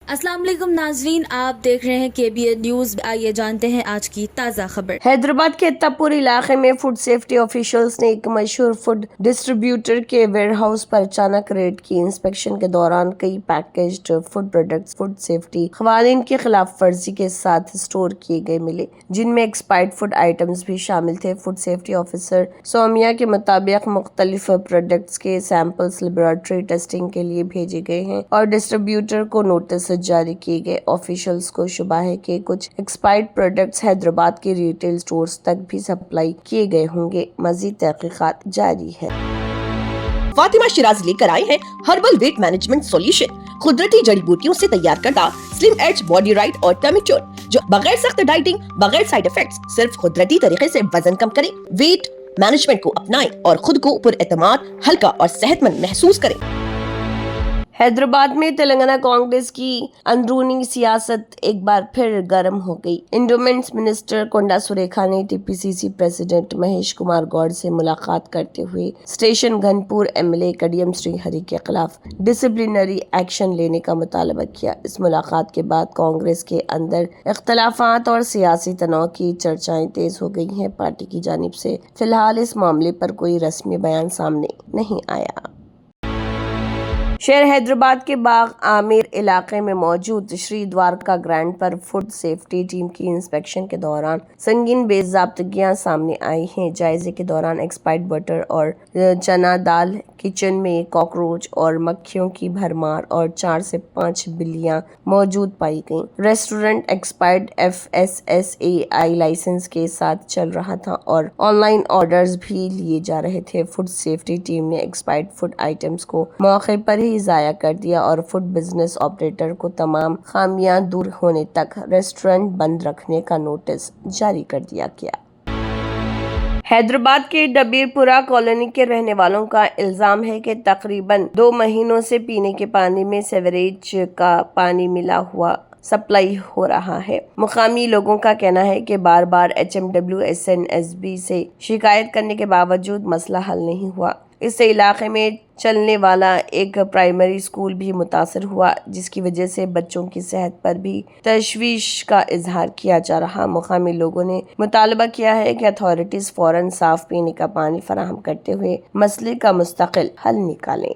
अस्सलाम वालेकुम नाजरीन, आप देख रहे हैं KBN न्यूज़। आइए जानते हैं आज की ताज़ा खबर। हैदराबाद के अत्तापुर इलाके में फूड सेफ्टी ऑफिशियल्स ने एक मशहूर फूड डिस्ट्रीब्यूटर के वेयरहाउस पर अचानक रेड की। इंस्पेक्शन के दौरान कई packaged food products food safety क़वानीन की खिलाफ वर्जी के साथ स्टोर किए गए मिले, जिनमें एक्सपायर्ड फूड आइटम्स भी शामिल थे। फूड सेफ्टी ऑफिसर सौम्या के मुताबिक मुख्तलिफ प्रोडक्ट्स के सैंपल्स लेबोरेटरी टेस्टिंग के लिए भेजे गए हैं और डिस्ट्रीब्यूटर को नोटिस जारी किए गए। ऑफिशियल्स को शुबा है कि कुछ एक्सपायर्ड प्रोडक्ट्स हैदराबाद के रिटेल स्टोर्स तक भी सप्लाई किए गए होंगे। मजीद तहकीकात जारी है। फातिमा शिराज लेकर आए हैं हर्बल वेट मैनेजमेंट सॉल्यूशन, कुदरती जड़ी बूटियों से तैयार करता स्लिम एज बॉडी राइट और टमी ट्यून, जो बगैर सख्त डाइटिंग, बगैर साइड इफेक्ट्स, सिर्फ कुदरती तरीके से वजन कम करे। वेट मैनेजमेंट को अपनाएं और खुद को पुरएतमाद, हल्का और सेहतमंद महसूस करें। हैदराबाद में तेलंगाना कांग्रेस की अंदरूनी सियासत एक बार फिर गर्म हो गई। इंडोमेंट्स मिनिस्टर कोंडा सुरेखा ने TPCC प्रेसिडेंट महेश कुमार गौड़ से मुलाकात करते हुए स्टेशन घनपुर MLA कडियम श्रीहरि के खिलाफ डिसिप्लिनरी एक्शन लेने का मुतालबा किया। इस मुलाकात के बाद कांग्रेस के अंदर इख्तलाफात और सियासी तनाव की चर्चाएं तेज हो गई हैं। पार्टी की जानिब से फिलहाल इस मामले पर कोई रस्मी बयान सामने नहीं आया। शहर हैदराबाद के बाग आमिर इलाके में मौजूद श्री द्वारका ग्रैंड पर फूड सेफ्टी टीम की इंस्पेक्शन के दौरान संगीन बेज़ाब्तगियां सामने आई हैं। जायजे के दौरान एक्सपायर्ड बटर और चना दाल, किचन में कॉकरोच और मक्खियों की भरमार और 4 से 5 बिल्लियां मौजूद पाई गईं। रेस्टोरेंट एक्सपायर्ड FSSAI लाइसेंस के साथ चल रहा था और ऑनलाइन ऑर्डर्स भी लिए जा रहे थे। फूड सेफ्टी टीम ने एक्सपायर्ड फूड आइटम्स को मौके पर ही ज़ाया कर दिया और फूड बिजनेस ऑपरेटर को तमाम खामियां दूर होने तक रेस्टोरेंट बंद रखने का नोटिस जारी कर दिया गया। हैदराबाद के डबीरपुरा कॉलोनी के रहने वालों का इल्जाम है कि तकरीबन 2 महीनों से पीने के पानी में सीवरेज का पानी मिला हुआ सप्लाई हो रहा है। मुकामी लोगों का कहना है कि बार बार HMW SNSB से शिकायत करने के बावजूद मसला हल नहीं हुआ। इससे इलाके में चलने वाला एक प्राइमरी स्कूल भी मुतासर हुआ, जिसकी वजह से बच्चों की सेहत पर भी तशवीश का इजहार किया जा रहा। मुकामी लोगों ने मुतालबा किया है कि अथॉरिटीज फौरन साफ पीने का पानी फराहम करते हुए मसले का मुस्तकिल हल निकालें।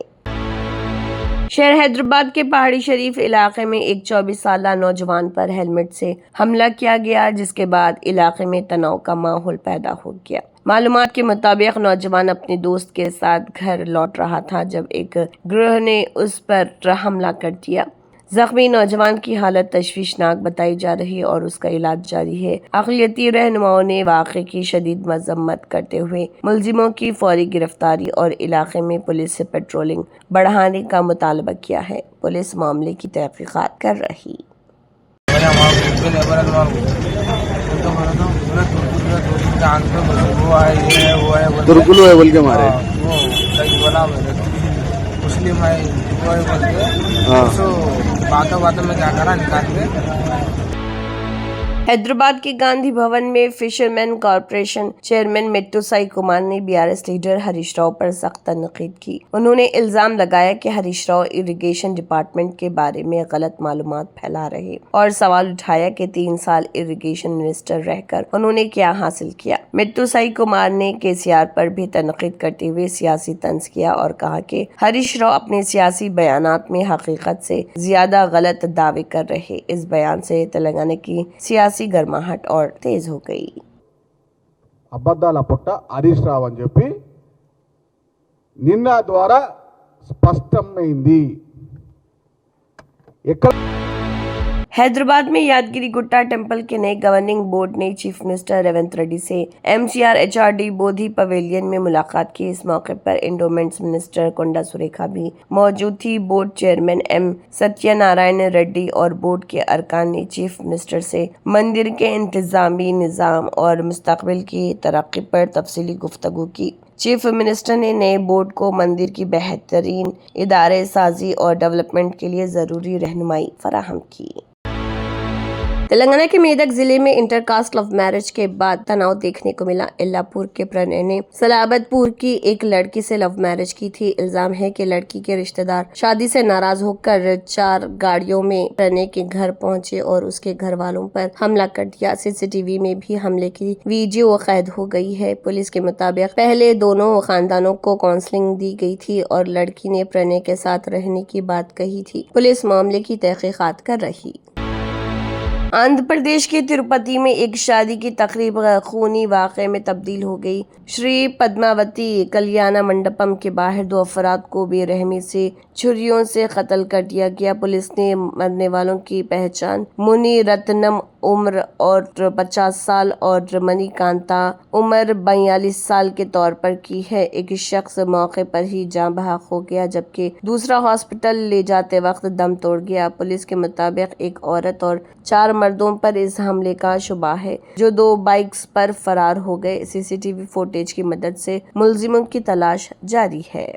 शहर हैदराबाद के पहाड़ी शरीफ इलाके में एक 24 साला नौजवान पर हेलमेट से हमला किया गया, जिसके बाद इलाके में तनाव का माहौल पैदा हो गया। मालूमात के मुताबिक नौजवान अपने दोस्त के साथ घर लौट रहा था जब एक गिरोह ने उस पर हमला कर दिया। जख्मी नौजवान की हालत तशवीशनाक बताई जा रही है और उसका इलाज जारी है। अक़लियती रहनुमाओं ने वाक़े की शदीद मज़म्मत करते हुए मुलजिमों की फौरी गिरफ्तारी और इलाके में पुलिस से पेट्रोलिंग बढ़ाने का मुतालबा किया है। पुलिस मामले की तहक़ीक़ात कर रही। तुर्कुलू है बोल के मारे, मुस्लिम है वो है बोल के तो बातों में क्या करा निकाल के। हैदराबाद के गांधी भवन में fisherman corporation chairman Mettu Sai Kumar ने BRS लीडर हरीश राव पर सख्त तनकीद की। उन्होंने इल्जाम लगाया कि हरीश राव इरिगेशन डिपार्टमेंट के बारे में गलत मालूमात फैला रहे और सवाल उठाया कि 3 साल इरिगेशन मिनिस्टर रहकर उन्होंने क्या हासिल किया। मेट्टू साई कुमार ने KCR पर भी तनकीद करते हुए सियासी तंज किया और कहा कि हरीश राव अपने सियासी बयानात में हकीकत से ज्यादा गलत दावे कर रहे। इस बयान से तेलंगाना की सियासी गर्माहट और तेज हो गई। అబద్ధాల పుట్ట హరీష్ రావు అని చెప్పి నిన్న ద్వారా స్పష్టమైంది। ఎక్కడ हैदराबाद में यादगिरी गुट्टा टेम्पल के नए गवर्निंग बोर्ड ने चीफ मिनिस्टर रेवंत रेड्डी से MCR HRD बोधी पवेलियन में मुलाकात की। इस मौके पर इंडोमेंट्स मिनिस्टर कोंडा सुरेखा भी मौजूद थी। Board chairman M Satyanarayan Reddy और बोर्ड के अरकान ने चीफ मिनिस्टर से मंदिर के इंतजामी निज़ाम और मुस्तकबिल की तरक्की पर तफसीली गुफ्तगू की। चीफ मिनिस्टर ने नए बोर्ड को मंदिर की बेहतरीन इदारे साजी और डेवलपमेंट के लिए ज़रूरी रहनुमाई फराहम की। तेलंगाना के मेदक जिले में इंटरकास्ट लव मैरिज के बाद तनाव देखने को मिला। इल्लापुर के प्रणय ने सलाबतपुर की एक लड़की से लव मैरिज की थी। इल्जाम है कि लड़की के रिश्तेदार शादी से नाराज होकर 4 गाड़ियों में प्रणय के घर पहुंचे और उसके घर वालों पर हमला कर दिया। सीसीटीवी में भी हमले की वीडियो कैद हो गई है। पुलिस के मुताबिक पहले दोनों खानदानों को काउंसलिंग दी गई थी और लड़की ने प्रणय के साथ रहने की बात कही थी। पुलिस मामले की तहकीकात कर रही। आंध्र प्रदेश के तिरुपति में एक शादी की तकरीब खूनी वाक़े में तब्दील हो गई। श्री पद्मावती कल्याण मंडपम के बाहर 2 अफराद को बेरहमी से छुरियों से कत्ल कर दिया गया। पुलिस ने मरने वालों की पहचान मुनि रत्नम उम्र और 50 साल और मणिकांता उम्र 42 साल के तौर पर की है। एक शख्स मौके पर ही जान बहक हो गया जबकि दूसरा हॉस्पिटल ले जाते वक्त दम तोड़ गया। पुलिस के मुताबिक एक औरत और 4 मर्दों पर इस हमले का शुबा है जो 2 बाइक्स पर फरार हो गए। सीसीटीवी फुटेज की मदद से मुलजिमों की तलाश जारी है।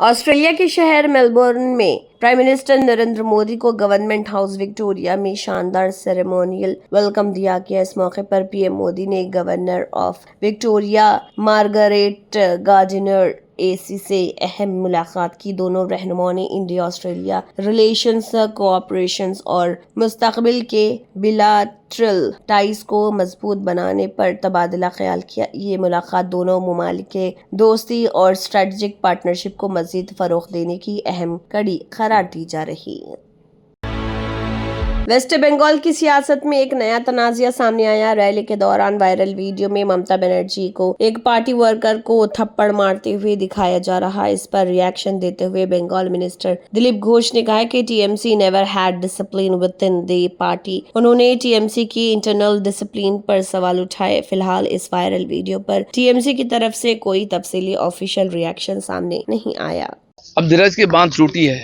ऑस्ट्रेलिया के शहर मेलबोर्न में प्राइम मिनिस्टर नरेंद्र मोदी को गवर्नमेंट हाउस विक्टोरिया में शानदार सेरेमोनियल वेलकम दिया गया। इस मौके पर पीएम मोदी ने governor of Victoria Margaret Gardiner AC से अहम मुलाकात की। दोनों रहनुमाओं ने इंडिया ऑस्ट्रेलिया रिलेशंस, कोऑपरेशंस और मुस्तकबिल के बिलाटरल टाइज को मजबूत बनाने पर तबादला ख्याल किया। ये मुलाकात दोनों ममालिक के दोस्ती और स्ट्रेटेजिक पार्टनरशिप को मजीद फरोग देने की अहम कड़ी करार दी जा रही है। वेस्ट बंगाल की सियासत में एक नया तनाज़ा सामने आया। रैली के दौरान वायरल वीडियो में ममता बनर्जी को एक पार्टी वर्कर को थप्पड़ मारते हुए दिखाया जा रहा है। इस पर रिएक्शन देते हुए बंगाल मिनिस्टर दिलीप घोष ने कहा कि TMC never had discipline with in the party. उन्होंने टीएमसी की इंटरनल डिसिप्लिन पर सवाल उठाए। फिलहाल इस वायरल वीडियो पर टीएमसी की तरफ से कोई तफसीली ऑफिशियल रिएक्शन सामने नहीं आया। अब धीरज की बांध टूटी है।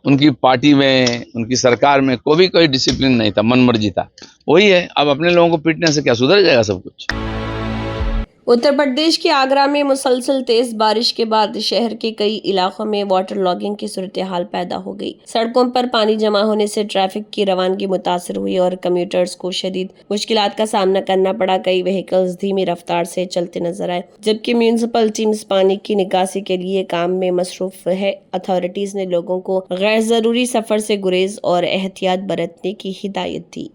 उनकी पार्टी में, उनकी सरकार में कोई डिसिप्लिन नहीं था, मन मर्जी था। वही है, अब अपने लोगों को पीटने से क्या सुधर जाएगा सब कुछ। उत्तर प्रदेश के आगरा में मुसलसल तेज बारिश के बाद शहर के कई इलाकों में वाटर लॉगिंग की सूरत हाल पैदा हो गई। सड़कों पर पानी जमा होने से ट्रैफिक की रवानगी मुतासर हुई और कम्यूटर्स को शदीद मुश्किलात का सामना करना पड़ा। कई व्हीकल्स धीमी रफ्तार से चलते नजर आए जबकि म्यूनिसिपल टीम्स पानी की निकासी के लिए काम में मसरूफ है। अथॉरिटीज ने लोगों को गैर जरूरी सफर से गुरेज और एहतियात बरतने की हिदायत दी।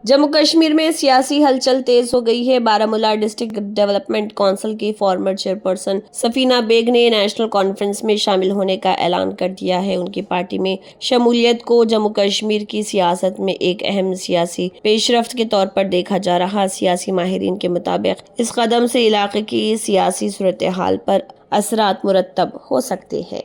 जम्मू कश्मीर में सियासी हलचल तेज हो गई है। बारामूला डिस्ट्रिक्ट डेवलपमेंट काउंसिल की फॉर्मर चेयरपर्सन सफीना बेग ने नेशनल कॉन्फ्रेंस में शामिल होने का ऐलान कर दिया है। उनकी पार्टी में शमूलियत को जम्मू कश्मीर की सियासत में एक अहम सियासी पेशरफ्त के तौर पर देखा जा रहा। सियासी माहिरीन के मुताबिक इस कदम से इलाके की सियासी सूरत हाल पर असरात मुरतब हो सकते हैं।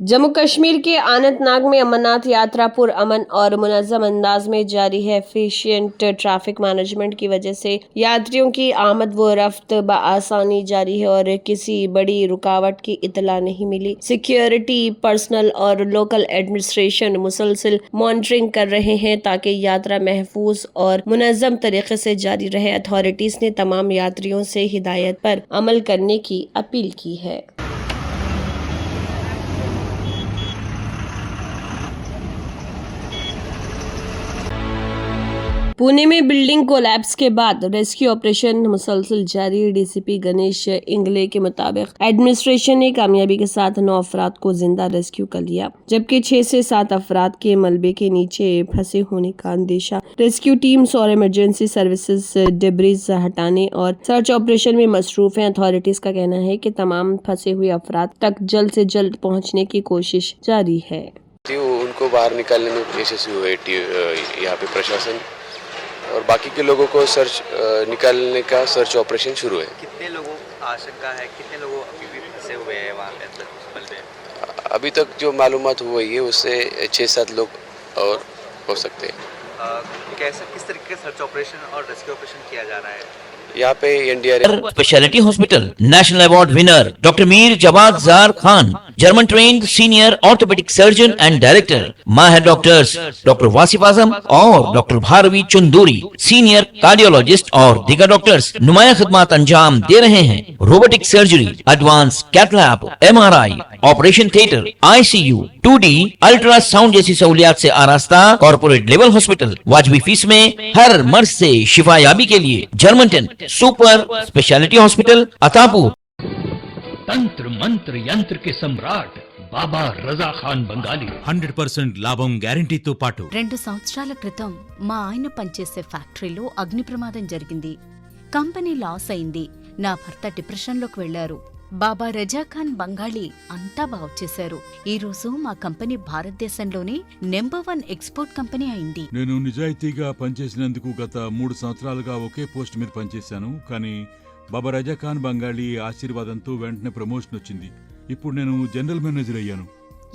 जम्मू कश्मीर के अनंतनाग में अमरनाथ यात्रा पुरअमन और मुनज़्ज़म अंदाज में जारी है। एफिशिएंट ट्रैफिक मैनेजमेंट की वजह से यात्रियों की आमद व रफ्त बआसानी जारी है और किसी बड़ी रुकावट की इतला नहीं मिली। सिक्योरिटी पर्सनल और लोकल एडमिनिस्ट्रेशन मुसलसल मॉनिटरिंग कर रहे हैं ताकि यात्रा महफूज और मुनज़्ज़म तरीके से जारी रहे। अथॉरिटीज ने तमाम यात्रियों से हिदायत पर अमल करने की अपील की है। पुणे में बिल्डिंग कोलैप्स के बाद रेस्क्यू ऑपरेशन मुसलसल जारी। डीसीपी गणेश इंगले के मुताबिक एडमिनिस्ट्रेशन ने कामयाबी के साथ 9 अफराद को जिंदा रेस्क्यू कर लिया जबकि 6 से 7 अफराद के मलबे के नीचे फंसे होने का अंदेशा। रेस्क्यू टीम्स और इमरजेंसी सर्विसेज डेब्रिज हटाने और सर्च ऑपरेशन में मसरूफ हैं। अथॉरिटीज का कहना है कि तमाम फंसे हुए अफराद तक जल्द से जल्द पहुंचने की कोशिश जारी है। उनको बाहर निकालने में यशस्वी हुए यहाँ पे प्रशासन और बाकी के लोगों को निकालने का सर्च ऑपरेशन शुरू है। कितने लोगों आशंका है, कितने लोग अभी भी फंसे हुए हैं वहाँ पे? अभी तक जो मालूमात हुई है उससे 6-7 लोग और हो सकते हैं। किस तरीके का सर्च ऑपरेशन और रेस्क्यू ऑपरेशन किया जा रहा है? यहाँ पे NDRF speciality hospital national award winner doctor Mir Jawad Jar Khan, German trained senior orthopaedic surgeon and director, माहिर डॉक्टर्स डॉक्टर वासिफ आजम और doctor Bharavi Chunduri, senior cardiologist और दीगर डॉक्टर्स नुमाया खिदमत अंजाम दे रहे हैं। Robotic surgery, advance cath lab, MRI, operation theatre, ICU, 2D ultrasound जैसी सहूलियात से आरास्ता कॉर्पोरेट लेवल हॉस्पिटल। वाजबी फीस में हर मर्ज से शिफायाबी के लिए German tent super speciality hospital Attapur. तंत्र मंत्र यंत्र के सम्राट బాబా రజా ఖాన్ బంగాలి 100% లాభం గ్యారంటీతో పాటు 2 సంవత్సరాల క్రితం మా ఆయన పనిచేసే ఫ్యాక్టరీలో అగ్ని ప్రమాదం జరిగింది. కంపెనీ లాస్ అయింది. నా భర్త డిప్రెషన్లోకి వెళ్లారు. బాబా రజా ఖాన్ బంగాళీ అంతా బాగు చేశారు. ఈ రోజు మా కంపెనీ భారతదేశంలోనే నెంబర్ 1 ఎక్స్పోర్ట్ కంపెనీ అయింది. నేను నిజాయితీగా పనిచేసినందుకు గత 3 సంవత్సరాలుగా ఒకే పోస్ట్ మీద పనిచేశాను. కానీ బాబా రజా ఖాన్ బంగాళీ ఆశీర్వాదంతో వెంటనే ప్రమోషన్ వచ్చింది. ఇప్పుడు నేను జనరల్ మేనేజర్ అయ్యాను.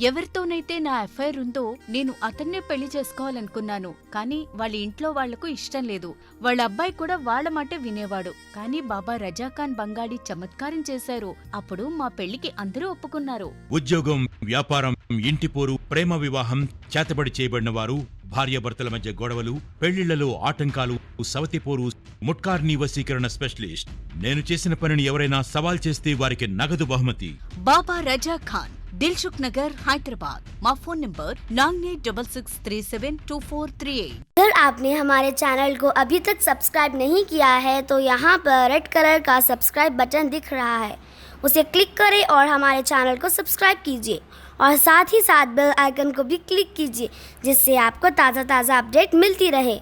ఎవరితోనైతే నా అఫైర్ ఉందో నేను అతన్నే పెళ్లి చేసుకోవాలనుకున్నాను. కానీ వాళ్ళ ఇంట్లో వాళ్లకు ఇష్టం లేదు. వాళ్ళ అబ్బాయి కూడా వాళ్ళ మాట వినేవాడు. కానీ బాబా రజా ఖాన్ బంగాళీ చమత్కారం చేశారు. అప్పుడు మా పెళ్లికి అందరూ ఒప్పుకున్నారు. ఉద్యోగం, వ్యాపారం, ఇంటి పోరు, ప్రేమ వివాహం, చేతబడి చేయబడిన వారు, భార్యాభర్తల మధ్య గొడవలు, పెళ్లిళ్లలో ఆటంకాలు, సవతిపోరు, ముట్కార్నీ వశీకరణ స్పెషలిస్ట్. నేను చేసిన పనిని ఎవరైనా సవాల్ చేస్తే వారికి నగదు బహుమతి. బాబా రజా ఖాన్, दिलसुख नगर, हैदराबाद। माँ फोन नंबर 9866372438। अगर आपने हमारे चैनल को अभी तक सब्सक्राइब नहीं किया है तो यहाँ पर रेड कलर का सब्सक्राइब बटन दिख रहा है, उसे क्लिक करें और हमारे चैनल को सब्सक्राइब कीजिए और साथ ही साथ बेल आइकन को भी क्लिक कीजिए जिससे आपको ताज़ा अपडेट मिलती रहे।